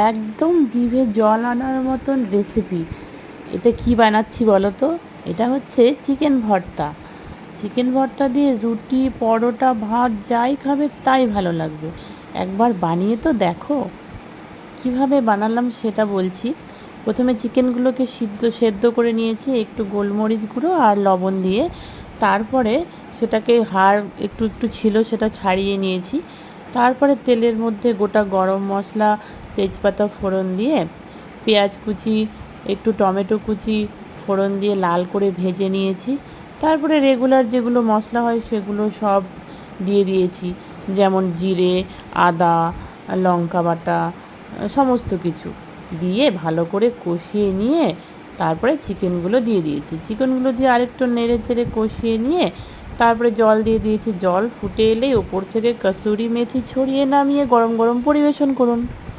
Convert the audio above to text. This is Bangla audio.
একদম জিভে জল আনার মতন রেসিপি। এটা কি বানাচ্ছি বলো তো? এটা হচ্ছে চিকেন ভর্তা। চিকেন ভর্তা দিয়ে রুটি, পরোটা, ভাত যাই খাবে তাই ভালো লাগবে। একবার বানিয়ে তো দেখো। কিভাবে বানালাম সেটা বলছি। প্রথমে চিকেনগুলোকে সেদ্ধ করে নিয়েছি একটু গোলমরিচ গুঁড়ো আর লবণ দিয়ে। তারপরে সেটাকে হাড় একটু একটু ছিল সেটা ছাড়িয়ে নিয়েছি। তারপরে তেলের মধ্যে গোটা গরম মশলা, তেজপাতা ফোড়ন দিয়ে পেঁয়াজ কুচি, একটু টমেটো কুচি ফোড়ন দিয়ে লাল করে ভেজে নিয়েছি। তারপরে রেগুলার যেগুলো মশলা হয় সেগুলো সব দিয়ে দিয়েছি, যেমন জিরে, আদা, লঙ্কা বাটা, সমস্ত কিছু দিয়ে ভালো করে কষিয়ে নিয়ে তারপরে চিকেনগুলো দিয়ে দিয়েছি। চিকেনগুলো দিয়ে আরেকটু নেড়ে চেড়ে কষিয়ে নিয়ে তারপরে জল দিয়ে দিয়েছি। জল ফুটে এলেই ওপর থেকে কসুরি মেথি ছড়িয়ে নামিয়ে গরম গরম পরিবেশন করুন।